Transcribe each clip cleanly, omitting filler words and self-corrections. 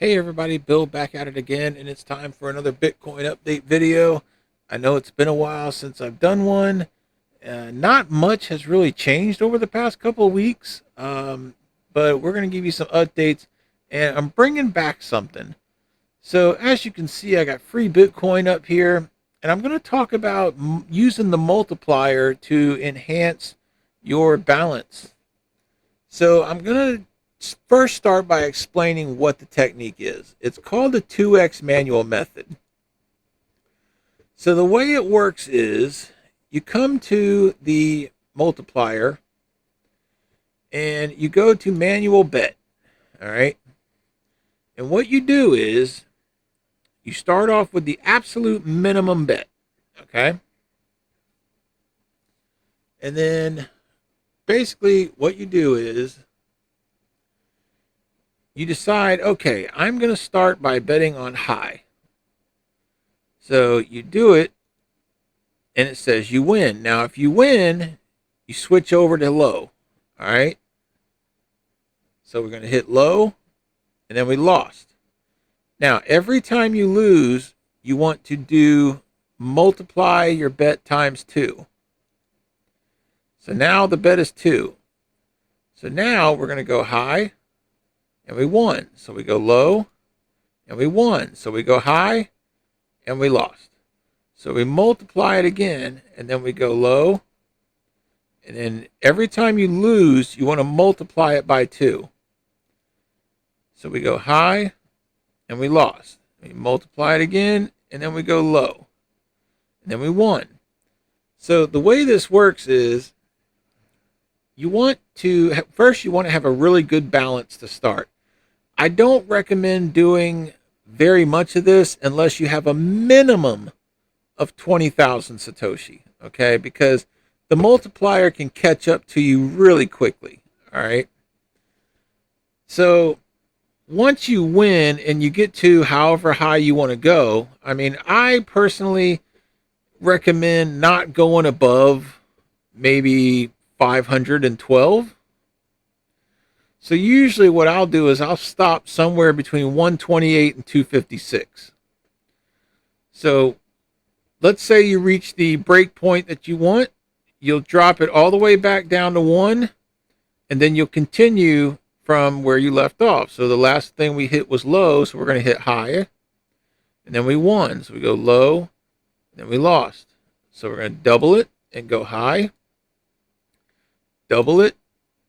Hey everybody, Bill back at it again, and it's time for another Bitcoin update video. I know it's been a while since I've done one. Not much has really changed over the past couple of weeks, but we're going to give you some updates, and I'm bringing back something. So as you can see, I got free Bitcoin up here, and I'm going to talk about using the multiplier to enhance your balance. So I'm going to first start by explaining what the technique is. It's called the 2x manual method. So the way it works is you come to the multiplier and you go to manual bet. All right. And what you do is you start off with the absolute minimum bet. Okay. And then basically what you do is you decide, okay, I'm going to start by betting on high. So you do it, and it says you win. Now, if you win, you switch over to low. All right. So we're going to hit low, and then we lost. Now, every time you lose, you want to do multiply your bet times 2. So now the bet is 2. So now we're going to go high. And we won. So we go low, and we won. So we go high, and we lost. So we multiply it again, and then we go low. And then every time you lose, you want to multiply it by 2. So we go high, and we lost. We multiply it again, and then we go low. And then we won. So the way this works is you want to, first you want to have a really good balance to start. I don't recommend doing very much of this unless you have a minimum of 20,000 Satoshi, okay? Because the multiplier can catch up to you really quickly, all right? So once you win and you get to however high you want to go, I mean, I personally recommend not going above maybe 512. So usually what I'll do is I'll stop somewhere between 128 and 256. So let's say you reach the break point that you want. You'll drop it all the way back down to 1, and then you'll continue from where you left off. So the last thing we hit was low, so we're going to hit high, and then we won. So we go low, and then we lost. So we're going to double it and go high, double it,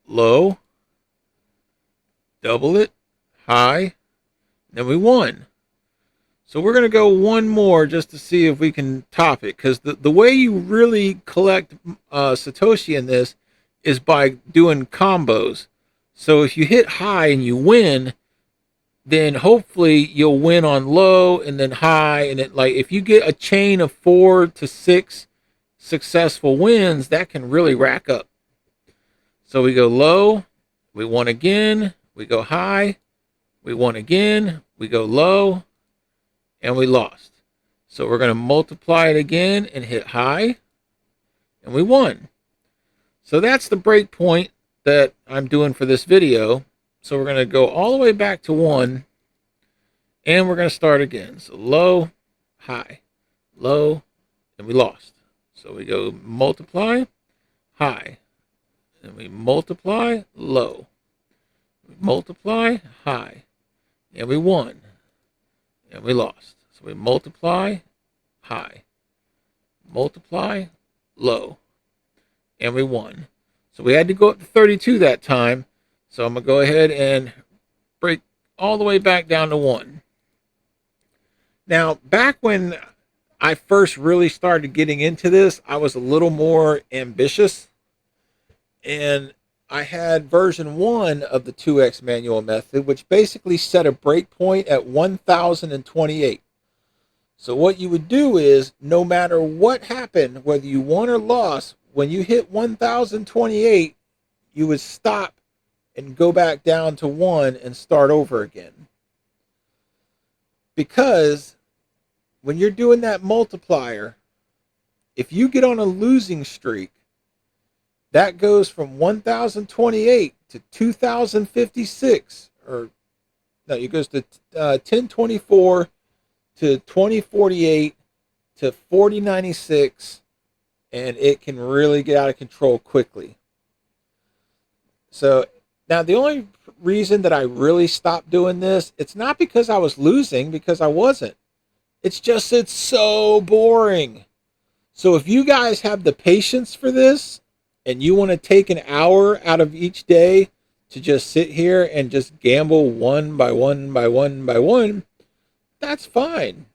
low, double it, high, then we won. So we're going to go one more just to see if we can top it, because the way you really collect Satoshi in this is by doing combos. So if you hit high and you win, then hopefully you'll win on low and then high, and then like if you get a chain of 4 to 6 successful wins, that can really rack up. So we go low, we won again. We go high, we won again, we go low, and we lost. So we're going to multiply it again and hit high, and we won. So that's the break point that I'm doing for this video. So we're going to go all the way back to 1, and we're going to start again. So low, high, low, and we lost. So we go multiply, high, and we multiply, low. Multiply, high, and we won, and we lost. So we multiply, high, multiply, low, and we won. So we had to go up to 32 that time. So I'm going to go ahead and break all the way back down to 1. Now, back when I first really started getting into this, I was a little more ambitious, and I had version 1 of the 2x manual method, which basically set a breakpoint at 1028. So what you would do is, no matter what happened, whether you won or lost, when you hit 1028, you would stop and go back down to 1 and start over again. Because when you're doing that multiplier, if you get on a losing streak, that goes from 1028 to 2056, or no, it goes to 1024 to 2048 to 4096, and it can really get out of control quickly. So now the only reason that I really stopped doing this, it's not because I was losing, because I wasn't. It's just it's so boring. So if you guys have the patience for this and you want to take an hour out of each day to just sit here and just gamble one by one by one by one, that's fine.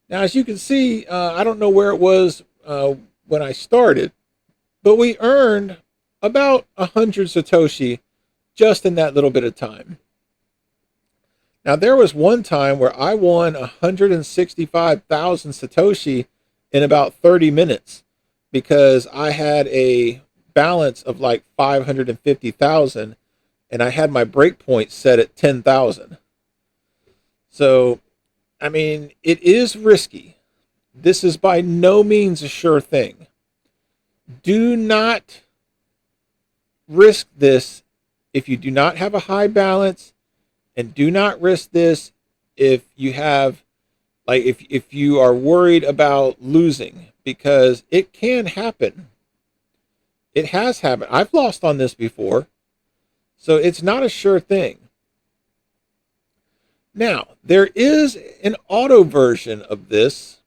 Now, as you can see, I don't know where it was when I started, but we earned about 100 Satoshi just in that little bit of time. Now, there was one time where I won 165,000 Satoshi in about 30 minutes because I had a balance of like 550,000 and I had my breakpoint set at 10,000. So, I mean, it is risky. This is by no means a sure thing. Do not risk this if you do not have a high balance, and do not risk this if you have, like, if you are worried about losing, because it can happen. It has happened. I've lost on this before, so it's not a sure thing. Now, there is an auto version of this,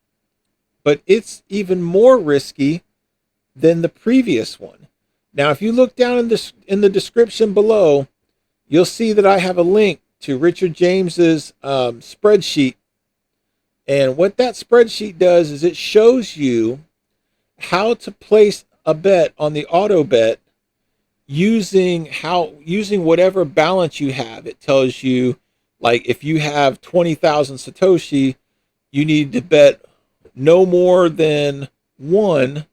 but it's even more risky than the previous one. Now, if you look down in the description below, you'll see that I have a link to Richard James's spreadsheet. And what that spreadsheet does is it shows you how to place a bet on the auto bet using whatever balance you have. It tells you, like, if you have 20,000 Satoshi, you need to bet no more than one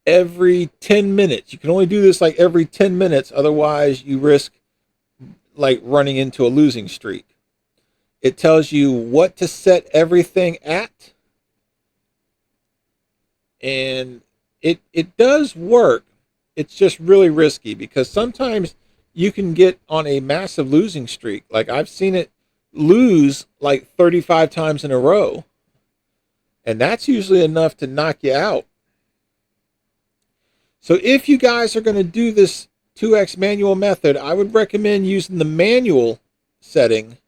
every 10 minutes. You can only do this like every 10 minutes. Otherwise, you risk like running into a losing streak. It tells you what to set everything at. And it does work. It's just really risky because sometimes you can get on a massive losing streak. Like, I've seen it lose like 35 times in a row. And that's usually enough to knock you out. So if you guys are going to do this 2x manual method, I would recommend using the manual setting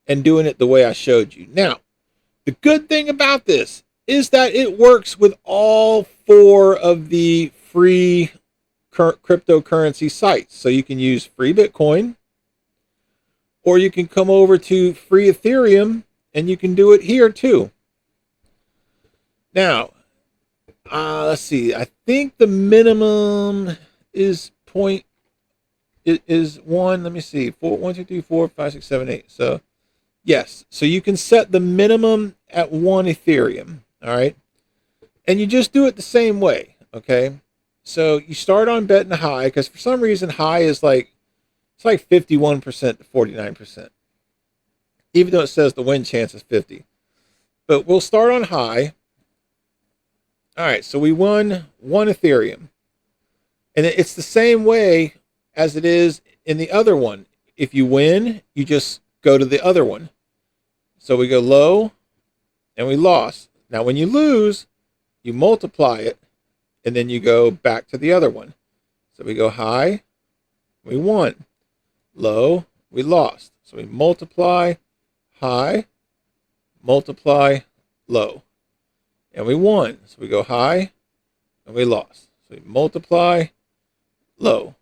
and doing it the way I showed you. Now, the good thing about this is that it works with all 4 of the free cryptocurrency sites. So you can use FreeBitcoin, or you can come over to Free-Ethereum and you can do it here too. Now, let's see. I think the minimum is 1. Let me see. 1, 2, 3, 4, 5, 6, 7, 8. So yes. So you can set the minimum at 1 Ethereum. All right. And you just do it the same way. Okay. So you start on betting high, because for some reason high is like, it's like 51% to 49%. Even though it says the win chance is 50. But we'll start on high. All right, so we won 1 Ethereum. And it's the same way as it is in the other one. If you win, you just go to the other one. So we go low, and we lost. Now, when you lose, you multiply it, and then you go back to the other one. So we go high, we won. Low, we lost. So we multiply high, multiply low. And we won. So we go high, and we lost. So we multiply low,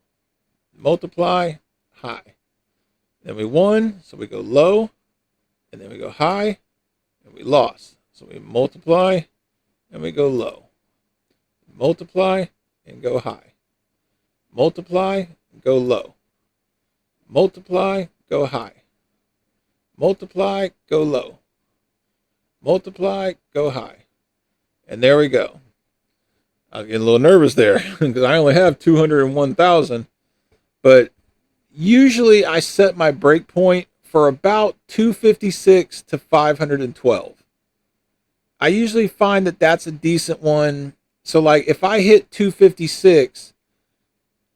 multiply high. Then we won, so we go low, and then we go high, and we lost. So we multiply, and we go low. Multiply, and go high. Multiply, and go low. Multiply, go high. Multiply, go low. Multiply, go high. And there we go. I was getting a little nervous there because I only have 201,000. But usually I set my breakpoint for about 256 to 512. I usually find that that's a decent one. So like if I hit 256,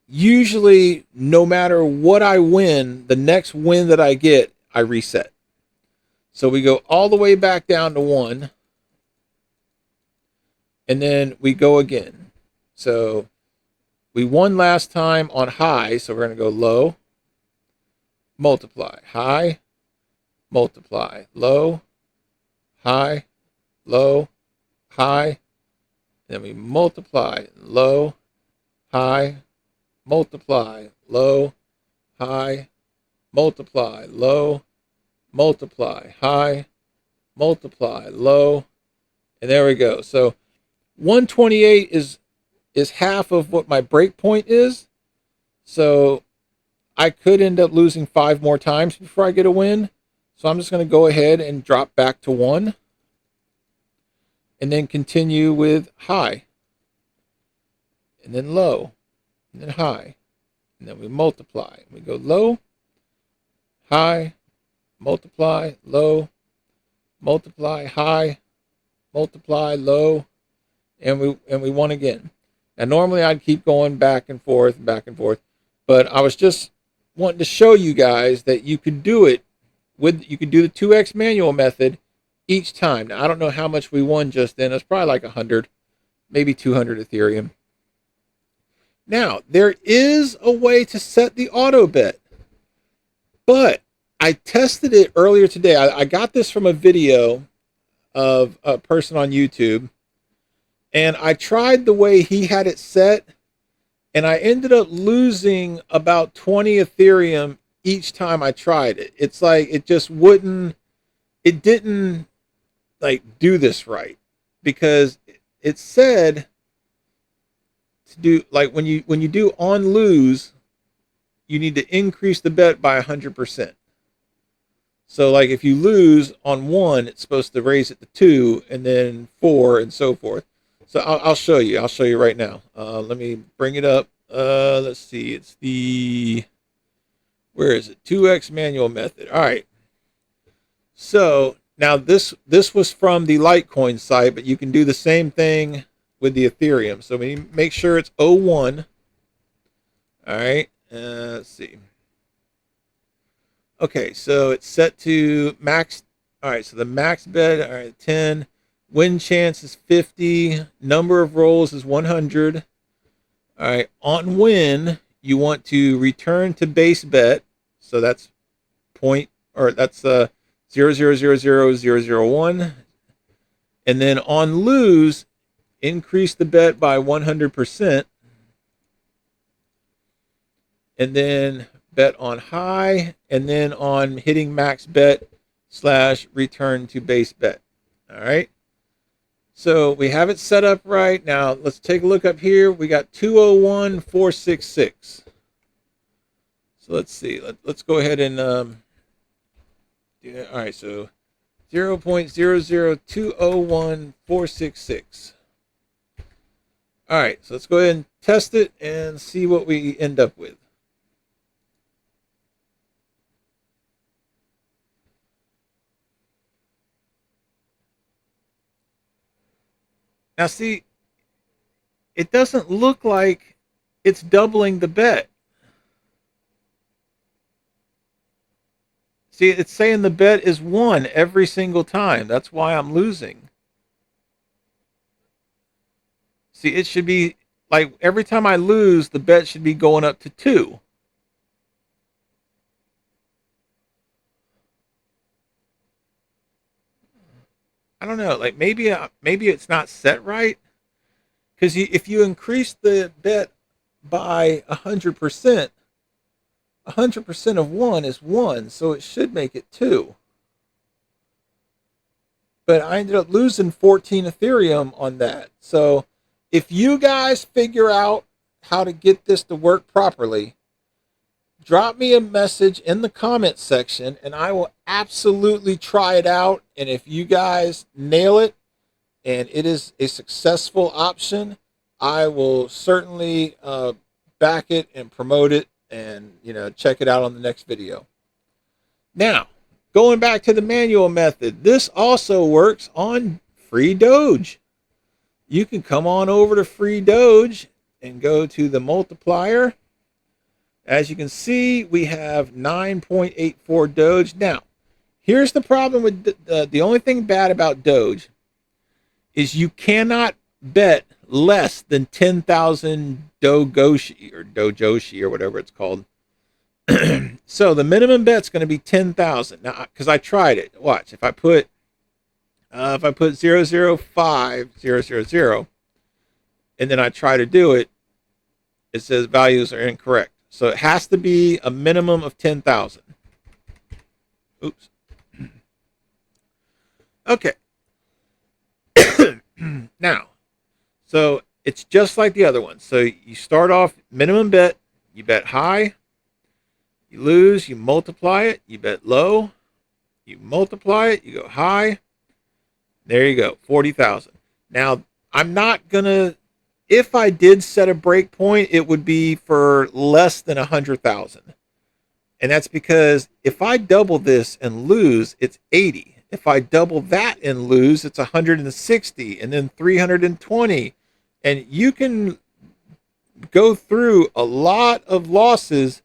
usually no matter what I win, the next win that I get, I reset. So we go all the way back down to 1, and then we go again. So we won last time on high, so we're going to go low, multiply, high, multiply, low, high, low, high. Then we multiply, low, high, multiply, low, high, multiply, low, multiply, high, multiply, low, and there we go. So 128 is half of what my break point is. So I could end up losing 5 more times before I get a win. So I'm just going to go ahead and drop back to 1. And then continue with high. And then low. And then high. And then we multiply. We go low, high, multiply, low, multiply, high, multiply, low, and we won again. Now normally I'd keep going back and forth, but I was just wanting to show you guys that you could do it you could do the 2x manual method each time. Now I don't know how much we won just then. It's probably like 100, maybe 200 Ethereum. Now there is a way to set the auto bet, but I tested it earlier today. I got this from a video of a person on YouTube, and I tried the way he had it set, and I ended up losing about 20 Ethereum each time I tried it. It's like it just wouldn't, it didn't like do this right, because it said to do, like when you do on lose, you need to increase the bet by 100%. So like if you lose on 1, it's supposed to raise it to 2, and then 4, and so forth. So I'll show you. I'll show you right now. Let me bring it up. Let's see. It's the, where is it? 2x manual method. All right. So now this was from the Litecoin site, but you can do the same thing with the Ethereum. So we make sure it's 01. All right. Let's see. Okay, so it's set to max. All right, so the max bet, all right, 10. Win chance is 50. Number of rolls is 100. All right, on win, you want to return to base bet. So that's that's 0.0000001. And then on lose, increase the bet by 100%. And then bet on high, and then on hitting max bet / return to base bet. All right. So we have it set up right. Now let's take a look up here. We got 201,466. So let's see. Let's go ahead and do that. All right. So 0.00201,466. All right. So let's go ahead and test it and see what we end up with. Now see, it doesn't look like it's doubling the bet. See, it's saying the bet is 1 every single time. That's why I'm losing. See, it should be like every time I lose, the bet should be going up to 2. I don't know, like maybe it's not set right, because if you increase the bet by 100%, 100% of 1 is 1, so it should make it 2. But I ended up losing 14 Ethereum on that. So if you guys figure out how to get this to work properly, drop me a message in the comment section, and I will absolutely try it out. And if you guys nail it and it is a successful option, I will certainly back it and promote it, and check it out on the next video. Now, going back to the manual method, this also works on Free Doge. You can come on over to Free Doge and go to the multiplier. As you can see, we have 9.84 Doge. Now, here's the problem with the only thing bad about Doge is you cannot bet less than 10,000 Dogoshi or Dojoshi or whatever it's called. So the minimum bet's going to be 10,000. Now, because I tried it. Watch, if I put 005000 and then I try to do it, it says values are incorrect. So it has to be a minimum of 10,000. Oops. Okay. Now, so it's just like the other one. So you start off minimum bet, you bet high, you lose, you multiply it, you bet low, you multiply it, you go high. There you go, 40,000. Now, I'm not going to, if I did set a break point, it would be for less than 100,000. And that's because if I double this and lose, it's 80. If I double that and lose, it's 160 and then 320. And you can go through a lot of losses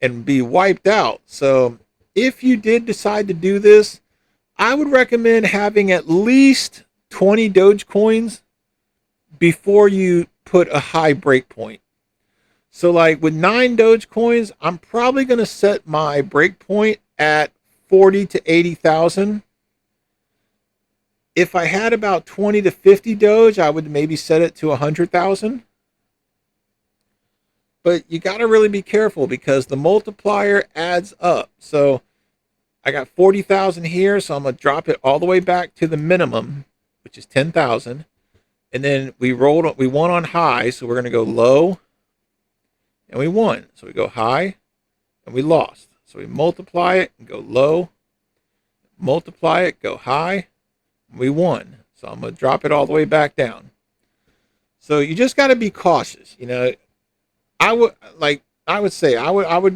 and be wiped out. So if you did decide to do this, I would recommend having at least 20 Dogecoins before you put a high break point. So like with 9 Dogecoins, I'm probably going to set my break point at 40 to 80,000. If I had about 20 to 50 Doge, I would maybe set it to 100,000. But you got to really be careful because the multiplier adds up. So I got 40,000 here, so I'm going to drop it all the way back to the minimum, which is 10,000. And then we won on high, so we're going to go low, and we won. So we go high, and we lost. So we multiply it and go low, multiply it, go high, and we won. So I'm going to drop it all the way back down. So you just got to be cautious. You know, I would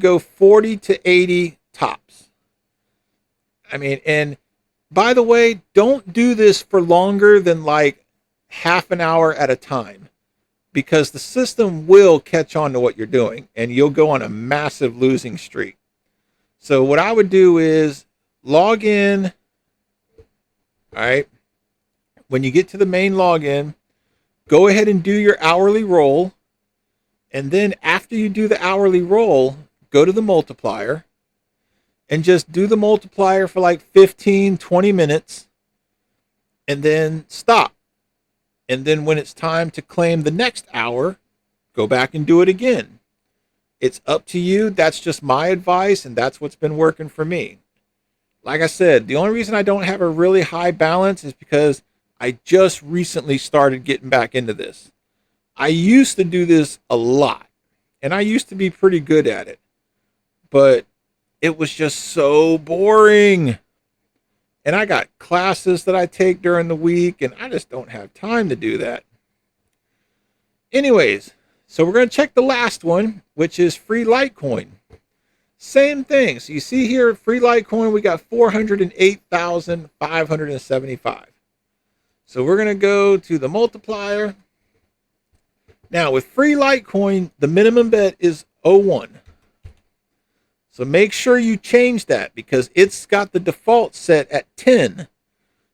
go 40 to 80 tops. I mean, and by the way, don't do this for longer than like half an hour at a time, because the system will catch on to what you're doing and you'll go on a massive losing streak. So what I would do is log in. All right. When you get to the main login, go ahead and do your hourly roll. And then after you do the hourly roll, go to the multiplier and just do the multiplier for like 15, 20 minutes and then stop. And then when it's time to claim the next hour, go back and do it again. It's up to you. That's just my advice, and that's what's been working for me. Like I said, the only reason I don't have a really high balance is because I just recently started getting back into this. I used to do this a lot, and I used to be pretty good at it, but it was just so boring. And I got classes that I take during the week, and I just don't have time to do that. Anyways, so we're going to check the last one, which is Free-Litecoin. Same thing. So you see here at Free-Litecoin, we got 408,575. So we're going to go to the multiplier. Now with Free-Litecoin, the minimum bet is 0.1. So make sure you change that because it's got the default set at 10.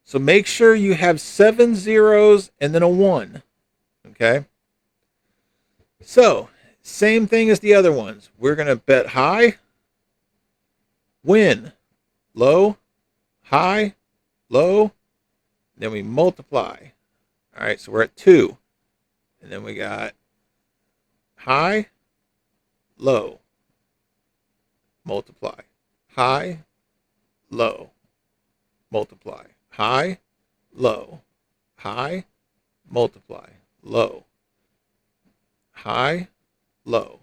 So make sure you have 7 zeros and then a 1. Okay. So same thing as the other ones. We're going to bet high, win, low, high, low. Then we multiply. All right. So we're at 2. And then we got high, low. Multiply, high, low, multiply, high, low, high, multiply, low, high, low,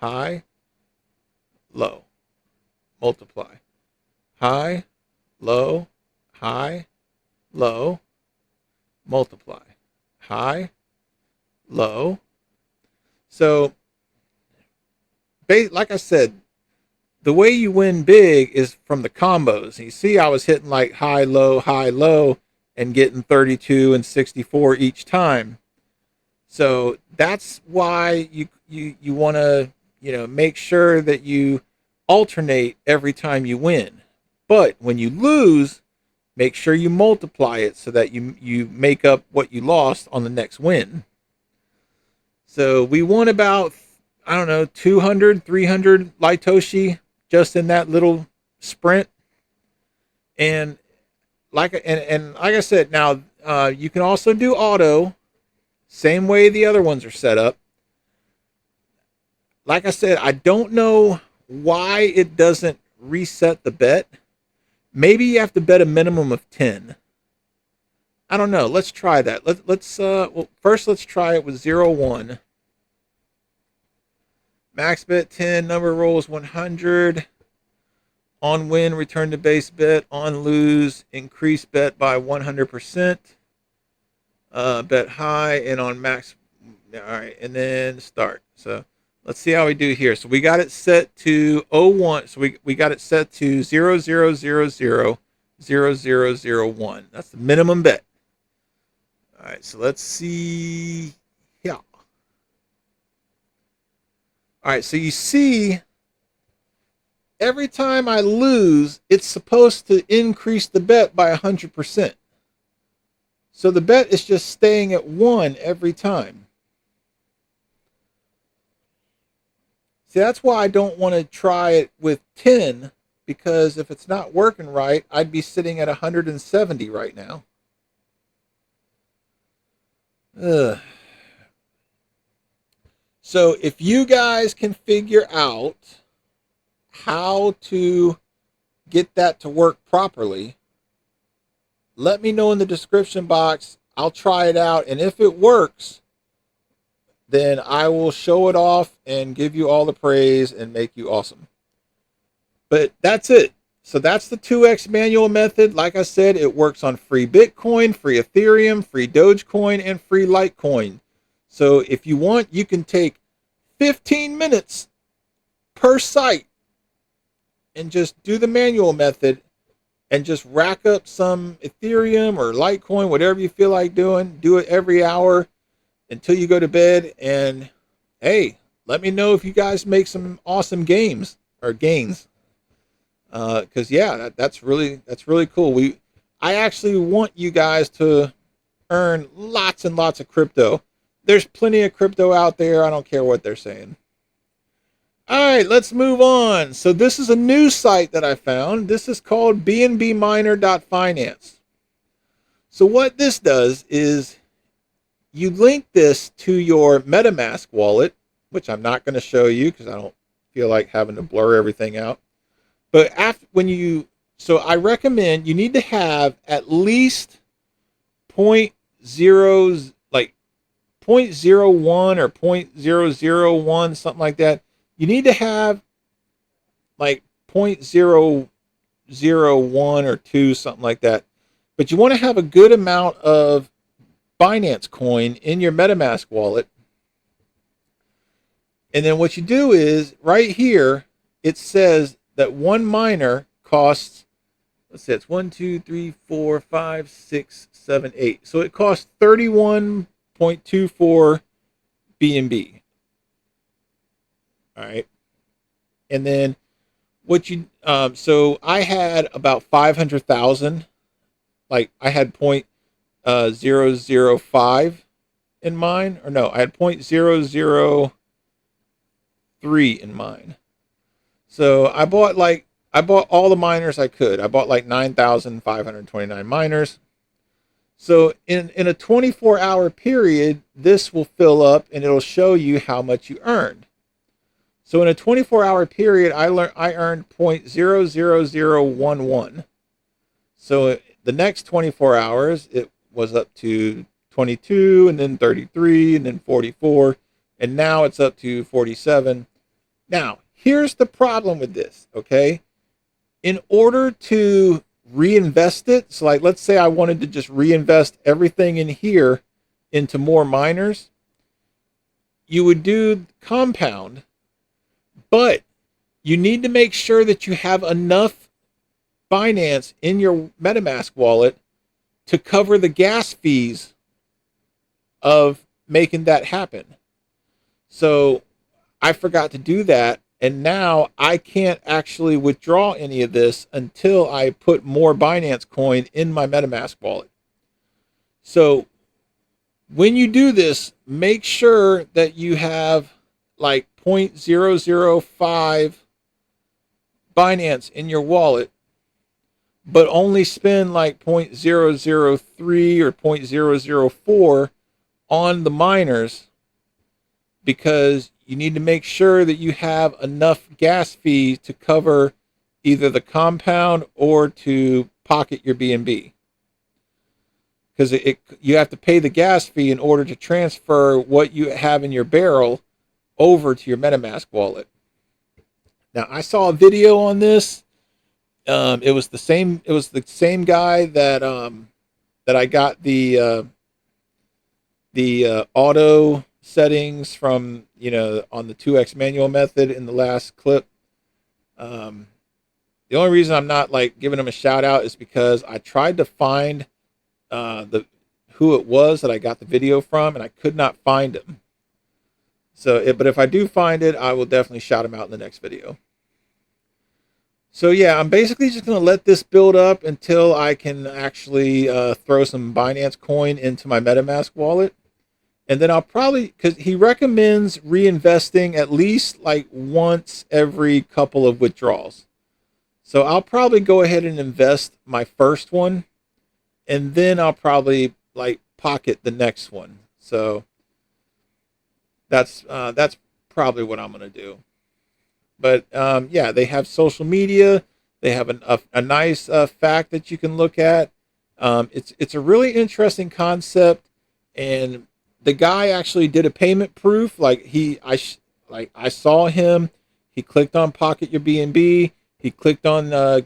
high, low, multiply, high, low, high, low, multiply, high, low. So, like I said, the way you win big is from the combos. You see, I was hitting like high, low, and getting 32 and 64 each time. So that's why you want to, make sure that you alternate every time you win. But when you lose, make sure you multiply it so that you make up what you lost on the next win. So we won about, I don't know, 200, 300 Litoshi just in that little sprint. And like I said, now you can also do auto, same way the other ones are set up. Like I said, I don't know why it doesn't reset the bet. Maybe you have to bet a minimum of 10. I don't know. Let's try that. Well, first let's try it with 0-1. Max bet 10, number rolls 100. On win, return to base bet. On lose, increase bet by 100%. Bet high, and on max. All right, and then start. So let's see how we do here. So we got it set to 01. So we got it set to 00000001. That's the minimum bet. All right, so let's see. Yeah. All right, so you see, every time I lose, it's supposed to increase the bet by 100%. So the bet is just staying at 1 every time. See, that's why I don't want to try it with 10, because if it's not working right, I'd be sitting at 170 right now. Ugh. So if you guys can figure out how to get that to work properly, let me know in the description box. I'll try it out, and if it works, then I will show it off and give you all the praise and make you awesome. But that's it. So that's the 2x manual method. Like I said, it works on free Bitcoin, free Ethereum, free Dogecoin, and free Litecoin. So if you want, you can take 15 minutes per site and just do the manual method and just rack up some Ethereum or Litecoin, whatever you feel like doing. Do it every hour until you go to bed. And hey, let me know if you guys make some awesome gains. Because yeah, that's really cool. I actually want you guys to earn lots and lots of crypto. There's plenty of crypto out there. I don't care what they're saying. All right, let's move on. So this is a new site that I found. This is called BNBMiner.Finance. So what this does is you link this to your MetaMask wallet, which I'm not going to show you because I don't feel like having to blur everything out. But so I recommend you need to have at least 0.01 or 0.001, something like that. You need to have like 0.001 or 2, something like that. But you want to have a good amount of Binance coin in your MetaMask wallet. And then what you do is right here, it says that one miner costs, let's say it's 1, 2, 3, 4, 5, 6, 7, 8. So it costs 31.24 BNB. All right. And then so I had about 500,000, like I had 0.005 in mine, or no, I had 0.003 in mine. So I bought all the miners I could. I bought like 9,529 miners. So in a 24-hour period, this will fill up and it'll show you how much you earned. So in a 24-hour period, I earned 0.00011. So the next 24 hours, it was up to 22, and then 33, and then 44, and now it's up to 47. Now, here's the problem with this, okay? In order to reinvest it, so like let's say I wanted to just reinvest everything in here into more miners, you would do compound, but you need to make sure that you have enough Binance in your MetaMask wallet to cover the gas fees of making that happen. So I forgot to do that. And now I can't actually withdraw any of this until I put more Binance coin in my MetaMask wallet. So when you do this, make sure that you have like 0.005 Binance in your wallet, but only spend like 0.003 or 0.004 on the miners, because you need to make sure that you have enough gas fees to cover either the compound or to pocket your BNB. Because you have to pay the gas fee in order to transfer what you have in your barrel over to your MetaMask wallet. Now, I saw a video on this. It was the same guy that I got the auto settings from, on the 2x manual method in the last clip. The only reason I'm not like giving him a shout out is because I tried to find who it was that I got the video from, and I could not find him. But if I do find it, I will definitely shout him out in the next video. So yeah, I'm basically just going to let this build up until I can actually throw some Binance coin into my MetaMask wallet. And then I'll probably, because he recommends reinvesting at least like once every couple of withdrawals. So I'll probably go ahead and invest my first one, and then I'll probably like pocket the next one. So that's probably what I'm going to do. But yeah, they have social media. They have a nice fact that you can look at. It's a really interesting concept, and the guy actually did a payment proof. I saw him. He clicked on Pocket Your BNB. He clicked on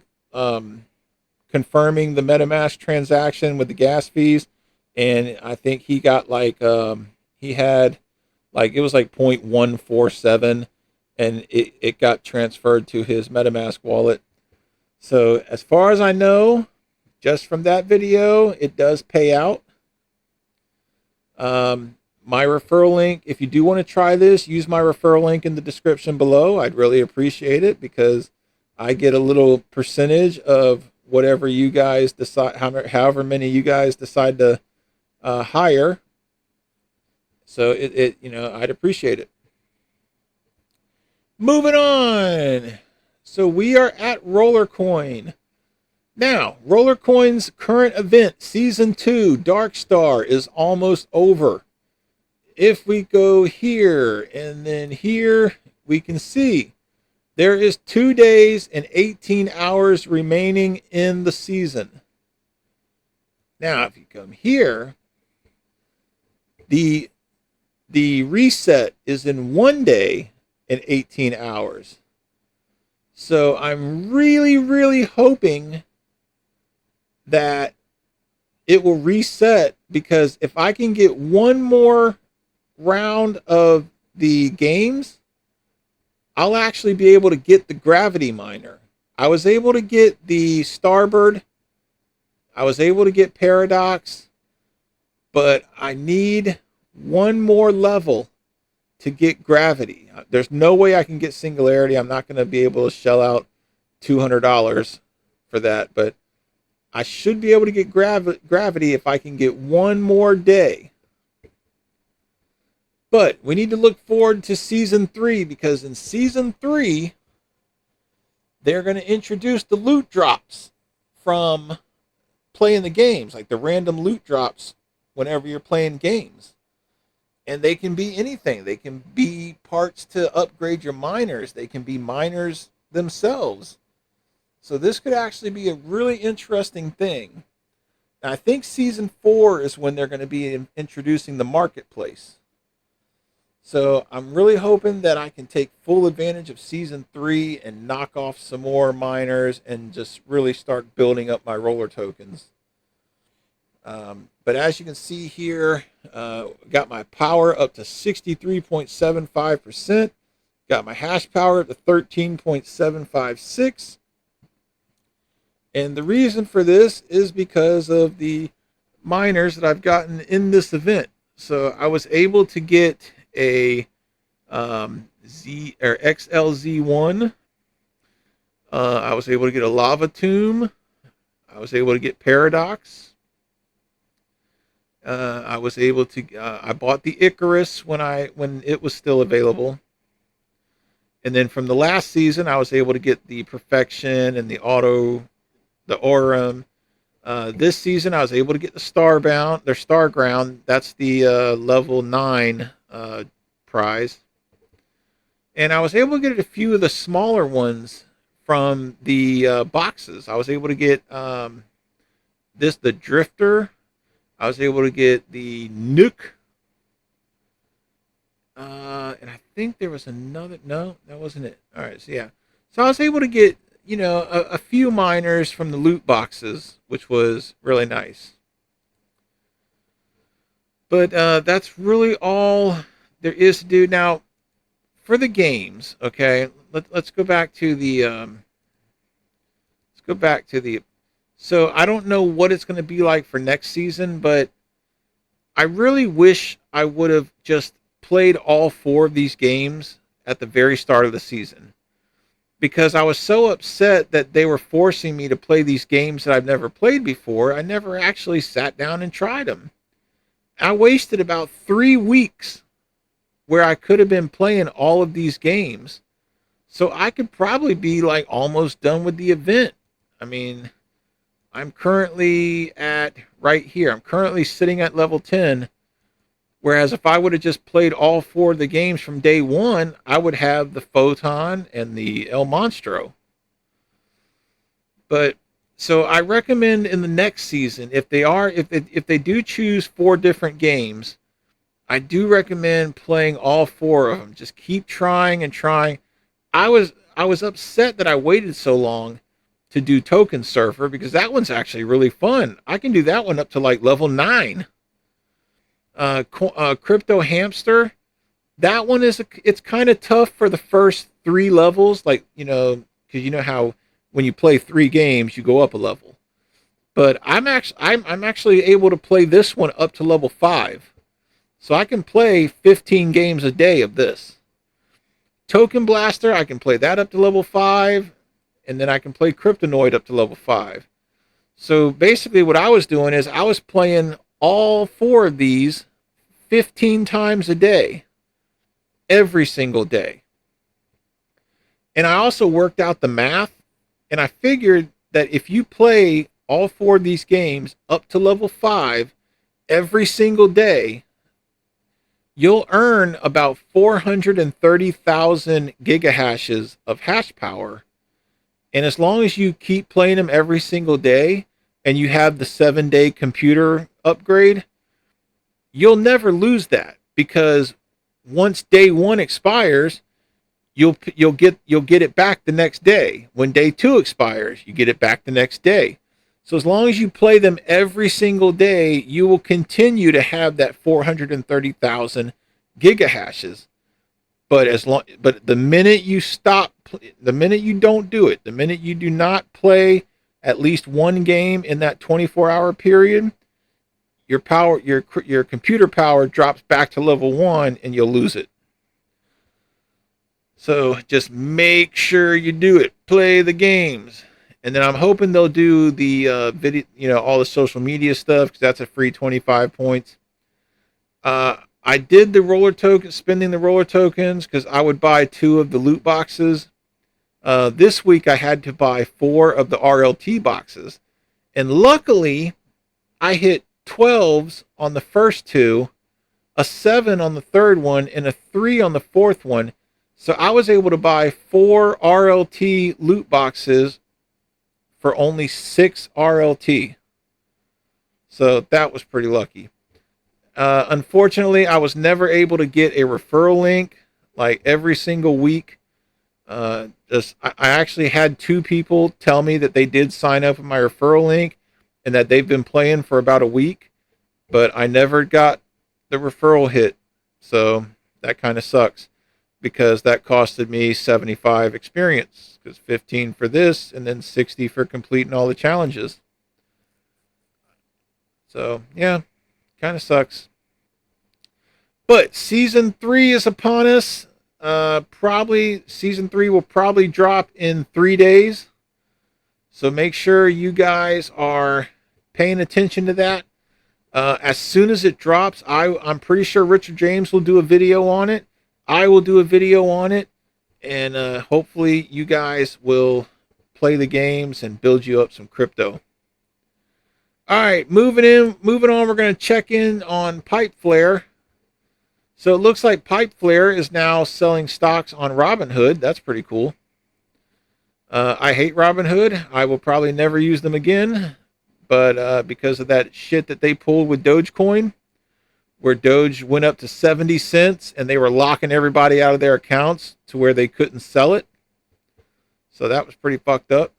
confirming the MetaMask transaction with the gas fees, and I think he got like he had like it was like 0.147. And it got transferred to his MetaMask wallet. So as far as I know, just from that video, it does pay out. My referral link, if you do want to try this, use my referral link in the description below. I'd really appreciate it, because I get a little percentage of whatever you guys decide, however many you guys decide to hire. So I'd appreciate it. Moving on. So we are at Rollercoin. Now, Rollercoin's current event, Season 2, Dark Star, is almost over. If we go here and then here, we can see there is 2 days and 18 hours remaining in the season. Now, if you come here, the reset is in 1 day and 18 hours. So I'm really, really hoping that it will reset, because if I can get one more round of the games, I'll actually be able to get the gravity miner. I was able to get the Starbird. I was able to get Paradox, but I need one more level to get gravity. There's no way I can get Singularity. I'm not going to be able to shell out $200 for that, but I should be able to get gravity if I can get one more day. But we need to look forward to Season 3, because in Season 3, they're going to introduce the loot drops from playing the games, like the random loot drops whenever you're playing games. And they can be anything. They can be parts to upgrade your miners. They can be miners themselves. So this could actually be a really interesting thing. And I think Season 4 is when they're going to be introducing the marketplace. So I'm really hoping that I can take full advantage of Season 3 and knock off some more miners and just really start building up my roller tokens. But as you can see here, got my power up to 63.75%. Got my hash power up to 13.756. And the reason for this is because of the miners that I've gotten in this event. So I was able to get a XLZ1. I was able to get a lava tomb. I was able to get paradox. I was able to. I bought the Icarus when it was still available. And then from the last season, I was able to get the perfection and the Aurum. This season, I was able to get the Starground. That's the level 9 prize. And I was able to get a few of the smaller ones from the boxes. I was able to get the Drifter. I was able to get the Nuke. And I think there was another. No, that wasn't it. All right, so yeah. So I was able to get, a few miners from the loot boxes, which was really nice. But that's really all there is to do. Now, for the games, okay, let's go back to the so I don't know what it's going to be like for next season, but I really wish I would have just played all 4 of these games at the very start of the season, because I was so upset that they were forcing me to play these games that I've never played before. I never actually sat down and tried them. I wasted about 3 weeks where I could have been playing all of these games. So I could probably be like almost done with the event. I mean, I'm currently right here. I'm currently sitting at level 10. Whereas if I would have just played all 4 of the games from day 1, I would have the Photon and the El Monstro. But so I recommend in the next season, if they do choose 4 different games, I do recommend playing all 4 of them. Just keep trying and trying. I was upset that I waited so long to do Token Surfer, because that one's actually really fun. I can do that one up to like level 9. Crypto Hamster, that one it's kind of tough for the first 3 levels, like, because you know how when you play 3 games you go up a level. But I'm actually able to play this one up to level 5. So I can play 15 games a day of this. Token Blaster, I can play that up to level 5, and then I can play Kryptonoid up to level 5. So basically what I was doing is I was playing all 4 of these 15 times a day, every single day. And I also worked out the math, and I figured that if you play all 4 of these games up to level 5 every single day, you'll earn about 430,000 gigahashes of hash power. And as long as you keep playing them every single day, and you have the 7-day computer upgrade, you'll never lose that, because once day 1 expires, you'll get it back the next day. When day 2 expires, you get it back the next day. So as long as you play them every single day, you will continue to have that 430,000 gigahashes. But the minute you stop, the minute you don't do it, the minute you do not play at least 1 game in that 24-hour period, your computer power drops back to level 1 and you'll lose it. So just make sure you do it. Play the games. And then I'm hoping they'll do the video, all the social media stuff, because that's a free 25 points. I did the spending the roller tokens, because I would buy 2 of the loot boxes. This week I had to buy 4 of the RLT boxes. And luckily, I hit 12s on the first 2, a 7 on the third one, and a 3 on the fourth one. So I was able to buy 4 RLT loot boxes for only 6 RLT. So that was pretty lucky. Unfortunately, I was never able to get a referral link like every single week. I actually had 2 people tell me that they did sign up with my referral link and that they've been playing for about a week, but I never got the referral hit. So that kind of sucks, because that costed me 75 experience, because 15 for this and then 60 for completing all the challenges. So yeah, kind of sucks. But season 3 is upon us. Probably season 3 will probably drop in 3 days. So make sure you guys are paying attention to that. As soon as it drops, I'm pretty sure Richard James will do a video on it. I will do a video on it. And hopefully you guys will play the games and build you up some crypto. All right, moving on. We're going to check in on Pipeflare. So it looks like Pipeflare is now selling stocks on Robinhood. That's pretty cool. I hate Robinhood. I will probably never use them again. But because of that shit that they pulled with Dogecoin, where Doge went up to 70 cents and they were locking everybody out of their accounts to where they couldn't sell it. So that was pretty fucked up.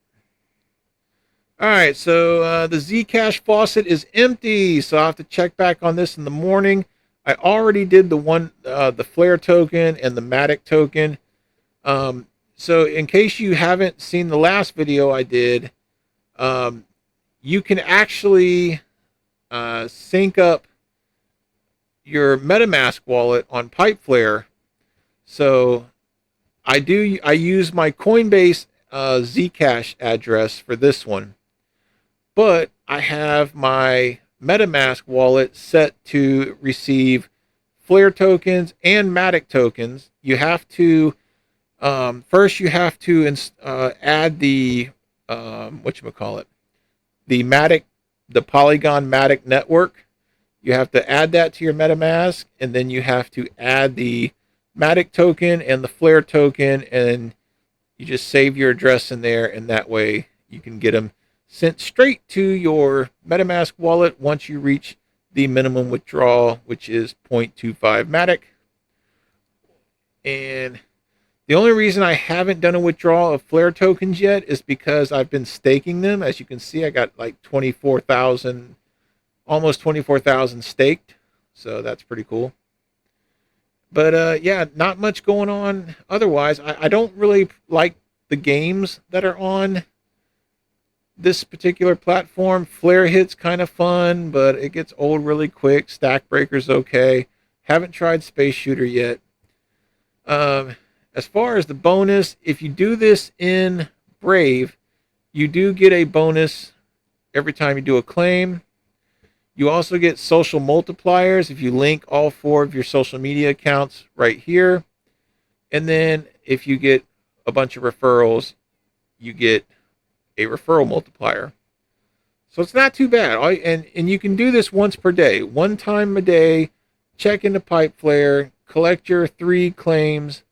All right, so the Zcash faucet is empty, so I'll have to check back on this in the morning. I already did the Flare token and the Matic token. So in case you haven't seen the last video I did, you can actually sync up your MetaMask wallet on Pipeflare. So I use my Coinbase Zcash address for this one, but I have my MetaMask wallet set to receive Flare tokens and Matic tokens. You have to first you have to add the whatchamacallit, the Matic, the Polygon Matic network. You have to add that to your MetaMask, and then you have to add the Matic token and the Flare token, and you just save your address in there, and that way you can get them sent straight to your MetaMask wallet once you reach the minimum withdrawal, which is 0.25 Matic. And the only reason I haven't done a withdrawal of Flare tokens yet is because I've been staking them. As you can see, I got like 24,000, almost 24,000 staked. So that's pretty cool. But yeah, not much going on otherwise. I don't really like the games that are on this particular platform. Flare Hit's kind of fun, but it gets old really quick. Stack Breaker's okay. Haven't tried Space Shooter yet. As far as the bonus, if you do this in Brave, you do get a bonus every time you do a claim. You also get social multipliers if you link all 4 of your social media accounts right here. And then if you get a bunch of referrals, you get a referral multiplier. So it's not too bad. And you can do this once per day. One time a day, check into Pipeflare, collect your 3 claims,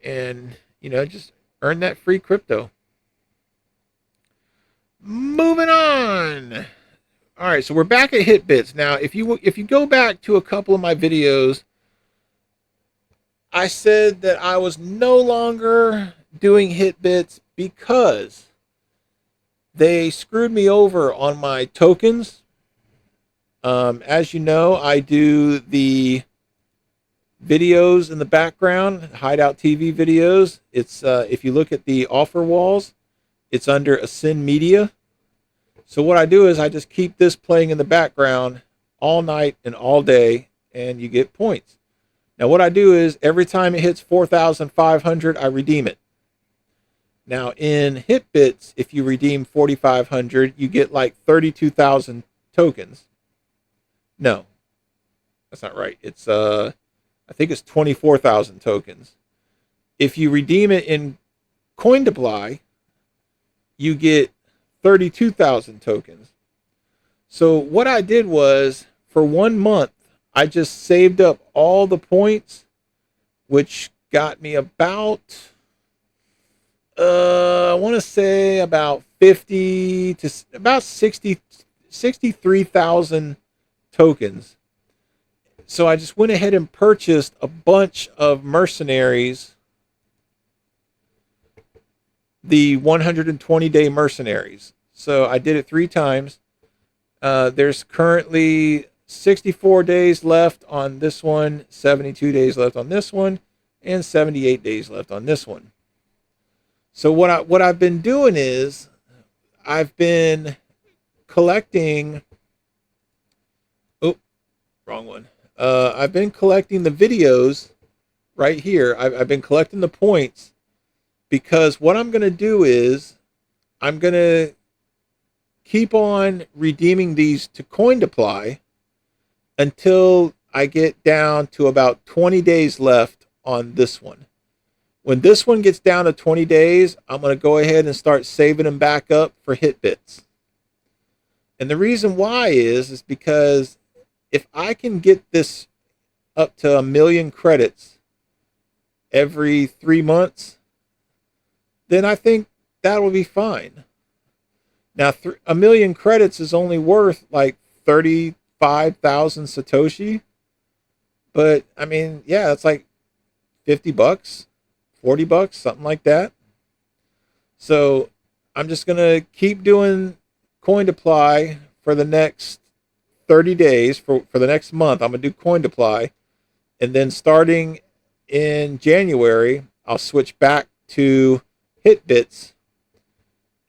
and, you know, just earn that free crypto. Moving on. All right, so we're back at HitBits. Now, if you go back to a couple of my videos, I said that I was no longer doing HitBits because they screwed me over on my tokens. As you know, I do the videos in the background, Hideout TV videos. It's if you look at the offer walls, it's under Ascend Media. So what I do is I just keep this playing in the background all night and all day, and you get points. Now what I do is every time it hits 4,500, I redeem it. Now in HitBits, if you redeem 4,500, you get like 32,000 tokens. No, that's not right. It's I think it's 24,000 tokens. If you redeem it in Coin2Buy, you get 32,000 tokens. So what I did was, for 1 month, I just saved up all the points, which got me about, I want to say about 50 to about 63,000 tokens. So I just went ahead and purchased a bunch of mercenaries, the 120-day mercenaries. So I did it 3 times. There's currently 64 days left on this one, 72 days left on this one, and 78 days left on this one. So what I've been doing is I've been collecting. Oh, wrong one. I've been collecting the videos right here. I've been collecting the points because what I'm going to do is I'm going to keep on redeeming these to Coin until I get down to about 20 days left on this one. When this one gets down to 20 days, I'm going to go ahead and start saving them back up for hit bits. And the reason why is because if I can get this up to 1 million credits every 3 months, then I think that will be fine. Now, 1 million credits is only worth like 35,000 Satoshi. But I mean, yeah, it's like $50, $40, something like that. So I'm just going to keep doing Coin for the next 30 days. For the next month, I'm going to do Coin. And then starting in January, I'll switch back to HitBits.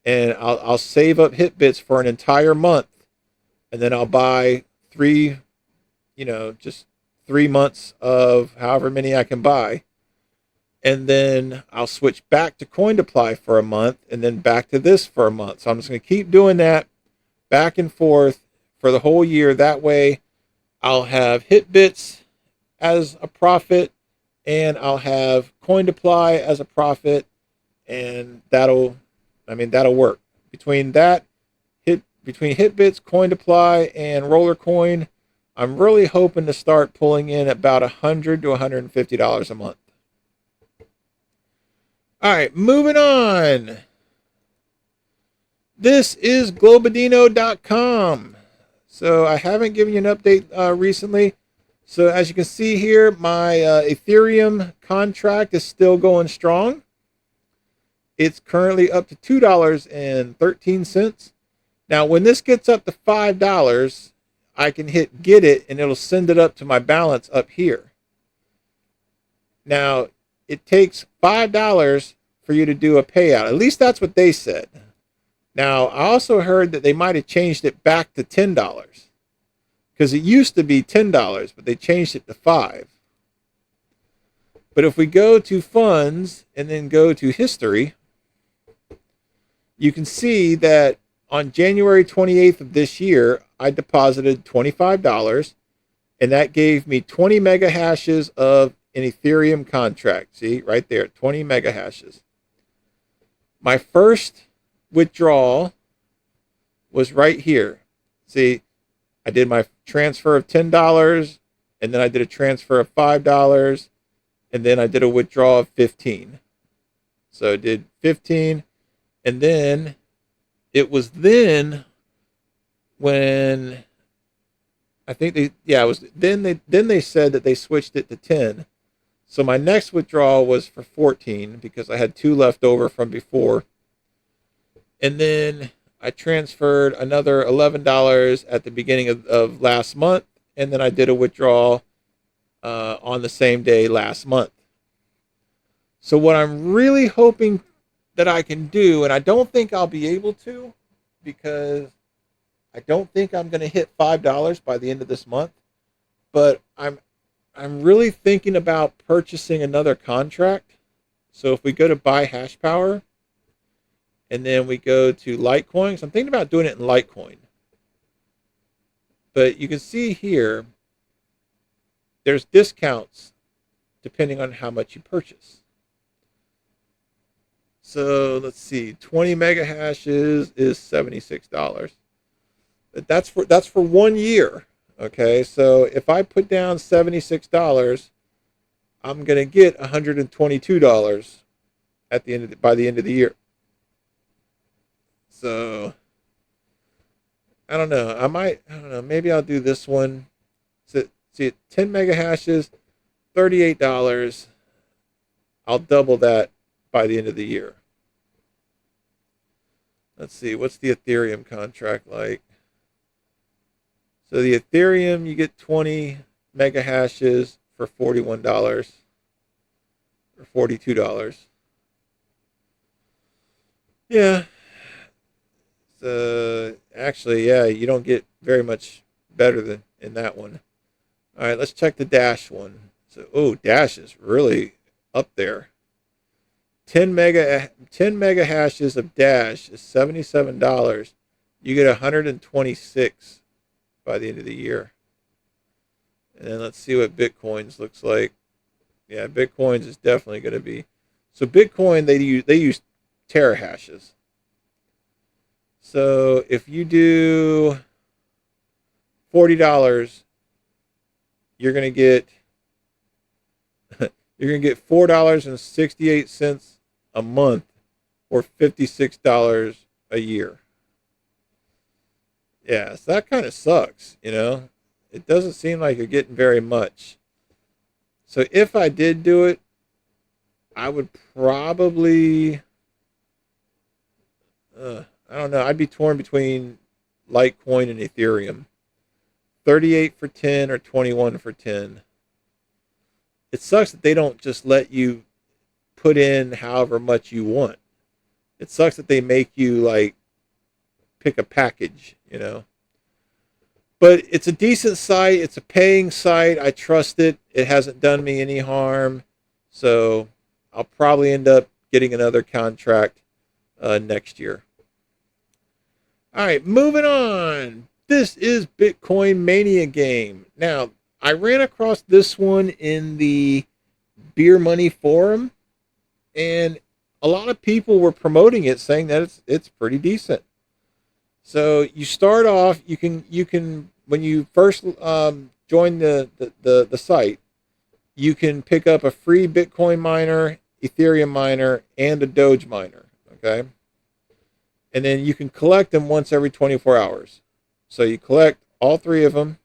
And I'll save up HitBits for an entire month. And then I'll buy just 3 months of however many I can buy. And then I'll switch back to Coin for a month and then back to this for a month. So I'm just going to keep doing that back and forth for the whole year. That way I'll have HitBits as a profit and I'll have Coin as a profit, and that'll work. Between HitBits, Coin and Rollercoin, I'm really hoping to start pulling in about $100 to $150 a month. All right, moving on. This is Globadino.com. So I haven't given you an update recently. So as you can see here, my Ethereum contract is still going strong. It's currently up to $2.13. Now, when this gets up to $5, I can hit get it and it'll send it up to my balance up here. Now, it takes $5 for you to do a payout. At least that's what they said. Now, I also heard that they might have changed it back to $10 because it used to be $10, but they changed it to $5. But if we go to funds and then go to history, you can see that on January 28th of this year, I deposited $25, and that gave me 20 mega hashes of an Ethereum contract. See, right there, 20 mega hashes. My first withdrawal was right here. See, I did my transfer of $10, and then I did a transfer of $5, and then I did a withdrawal of 15. So I did 15, and then it was then when I think they said that they switched it to 10. So my next withdrawal was for 14 because I had 2 left over from before. And then I transferred another $11 at the beginning of last month, and then I did a withdrawal on the same day last month. So what I'm really hoping that I can do, and I don't think I'll be able to because I don't think I'm going to hit $5 by the end of this month, but I'm really thinking about purchasing another contract. So if we go to buy hash power and then we go to Litecoin, so I'm thinking about doing it in Litecoin. But you can see here, there's discounts depending on how much you purchase. So let's see, 20 mega hashes is $76. But that's for 1 year. Okay, so if I put down $76, I'm gonna get $122 at the end by the end of the year. So I don't know. I don't know. Maybe I'll do this one. So, see, 10 mega hashes, $38. I'll double that by the end of the year. Let's see. What's the Ethereum contract like? So the Ethereum, you get 20 mega hashes for $41 or $42. Yeah. So actually, yeah, you don't get very much better than in that one. All right, let's check the Dash one. So, oh, Dash is really up there. 10 mega hashes of Dash is $77. You get 126 by the end of the year. And then let's see what Bitcoin's looks like. Yeah, Bitcoin's is definitely going to be. So Bitcoin, they use terahashes. So if you do $40, you're going to get $4.68 a month, or $56 a year. Yeah, so that kind of sucks, you know. It doesn't seem like you're getting very much. So if I did do it, I would probably, I don't know, I'd be torn between Litecoin and Ethereum. 38 for 10 or 21 for 10. It sucks that they don't just let you put in however much you want. It sucks that they make you like pick a package, you know. But it's a decent site. It's a paying site. I trust it. It hasn't done me any harm. So I'll probably end up getting another contract next year. All right, moving on. This is Bitcoin Mania game. Now, I ran across this one in the Beer Money forum, and a lot of people were promoting it, saying that it's pretty decent. So you start off, you can when you first join the site, you can pick up a free Bitcoin miner, Ethereum miner, and a Doge miner. Okay, and then you can collect them once every 24 hours. So you collect all three of them,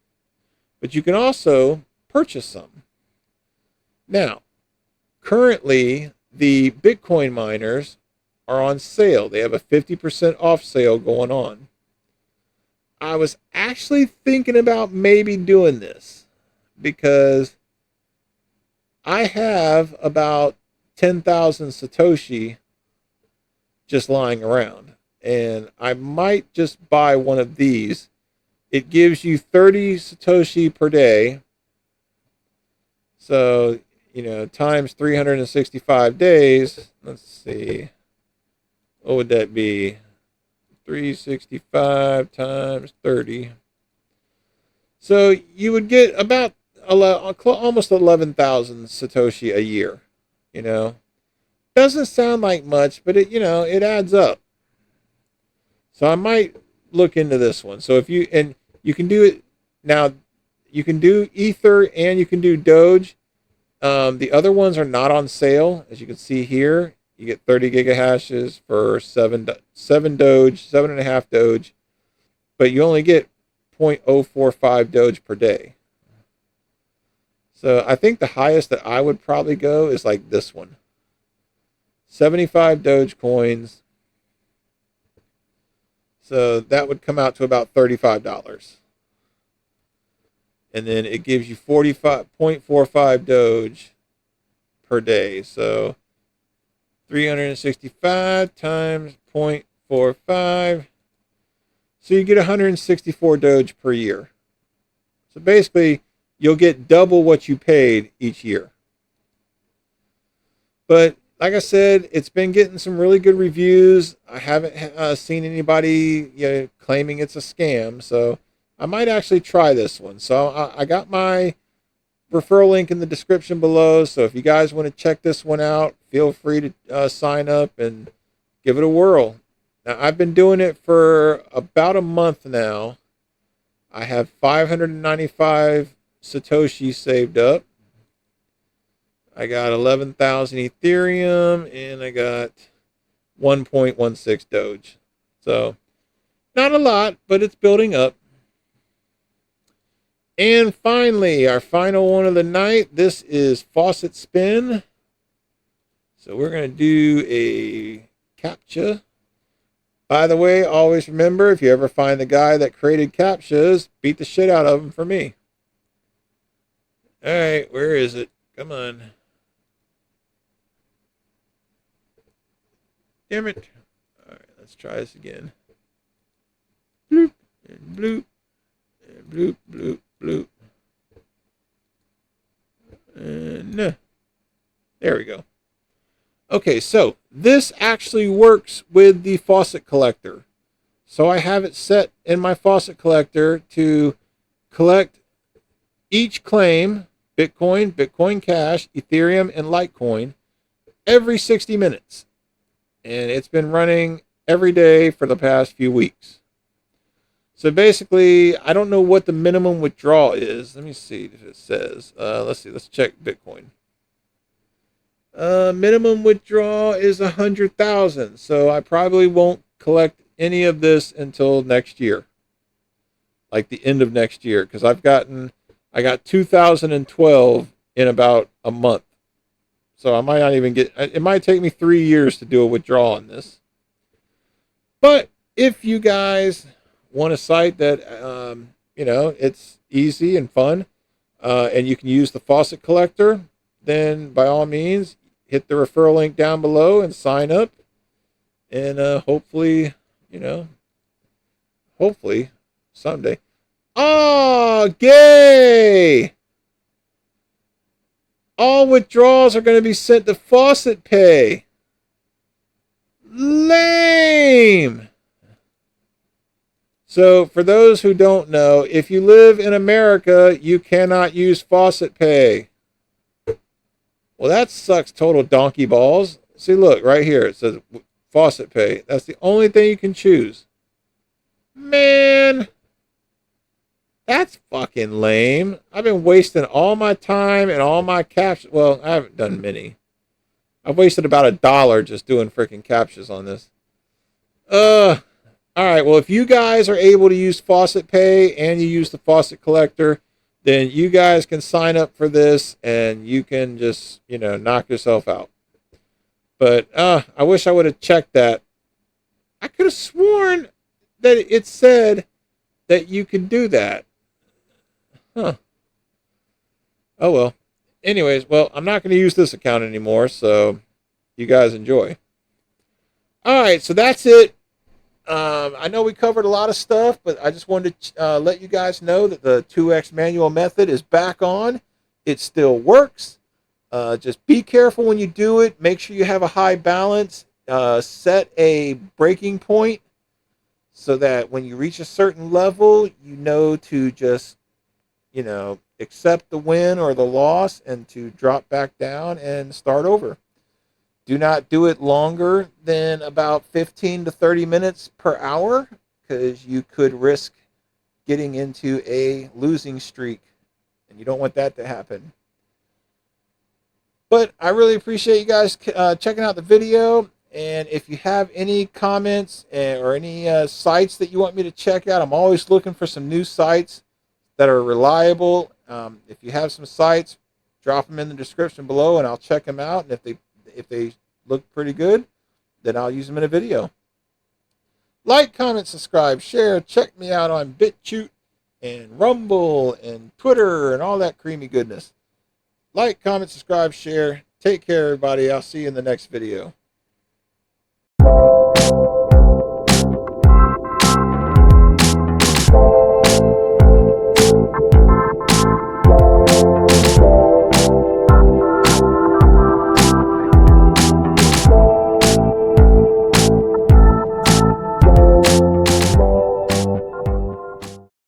but you can also purchase some. Now, currently the Bitcoin miners are on sale. They have a 50% off sale going on. I was actually thinking about maybe doing this because I have about 10,000 Satoshi just lying around, and I might just buy one of these. It gives you 30 Satoshi per day. So, you know, times 365 days. Let's see. What would that be? 365 times 30. So you would get about almost 11,000 Satoshi a year. You know, doesn't sound like much, but it adds up. So I might look into this one. So if you can do it now, you can do Ether and you can do Doge. The other ones are not on sale, as you can see here. You get 30 gigahashes for 7 Doge, 7.5 Doge, but you only get 0.045 Doge per day. So I think the highest that I would probably go is like this one. 75 Doge coins. So that would come out to about $35. And then it gives you 45.45 Doge per day. So 365 times 0.45. So you get 164 Doge per year. So basically, you'll get double what you paid each year. But like I said, it's been getting some really good reviews. I haven't seen anybody claiming it's a scam. So I might actually try this one. So I got my referral link in the description below. So if you guys want to check this one out, feel free to sign up and give it a whirl. Now, I've been doing it for about a month now. I have 595 Satoshi saved up. I got 11,000 Ethereum and I got 1.16 Doge. So not a lot, but it's building up. And finally, our final one of the night. This is Faucet Spin. So we're going to do a CAPTCHA. By the way, always remember, if you ever find the guy that created CAPTCHAs, beat the shit out of him for me. All right, where is it? Come on. Damn it. All right, let's try this again. Bloop, and bloop, and bloop, bloop, bloop. No. There we go. Okay, so this actually works with the Faucet Collector. So I have it set in my Faucet Collector to collect each claim, Bitcoin, Bitcoin Cash, Ethereum, and Litecoin, every 60 minutes. And it's been running every day for the past few weeks. So basically, I don't know what the minimum withdrawal is. Let me see if it says. Let's see. Let's check Bitcoin. Minimum withdrawal is 100,000. So I probably won't collect any of this until next year, like the end of next year, because I got 2012 in about a month. So I might not even get. It might take me 3 years to do a withdrawal on this. But if you guys want a site that it's easy and fun, and you can use the Faucet Collector, then by all means hit the referral link down below and sign up, and hopefully someday. Oh, gay! All withdrawals are going to be sent to Faucet Pay. Lame! So, for those who don't know, if you live in America, you cannot use Faucet Pay. Well, that sucks total donkey balls. See, look, right here. It says Faucet Pay. That's the only thing you can choose. Man, that's fucking lame. I've been wasting all my time and all my captures. Well, I haven't done many. I've wasted about $1 just doing freaking captures on this. All right, well, if you guys are able to use Faucet Pay and you use the Faucet Collector, then you guys can sign up for this and you can just, knock yourself out. But I wish I would have checked that. I could have sworn that it said that you could do that. Huh. Oh, well. Anyways, well, I'm not going to use this account anymore, so you guys enjoy. All right, so that's it. I know we covered a lot of stuff, but I just wanted to let you guys know that the 2x manual method is back on. It still works. Just be careful when you do it. Make sure you have a high balance. Set a breaking point so that when you reach a certain level, you know to just, accept the win or the loss and to drop back down and start over. Do not do it longer than about 15 to 30 minutes per hour, because you could risk getting into a losing streak, and you don't want that to happen. But I really appreciate you guys checking out the video, and if you have any comments or any sites that you want me to check out, I'm always looking for some new sites that are reliable. If you have some sites, drop them in the description below, and I'll check them out, and if they look pretty good, then I'll use them in a video. Like, comment, subscribe, share. Check me out on BitChute and Rumble and Twitter and all that creamy goodness. Like, comment, subscribe, share. Take care, everybody. I'll see you in the next video.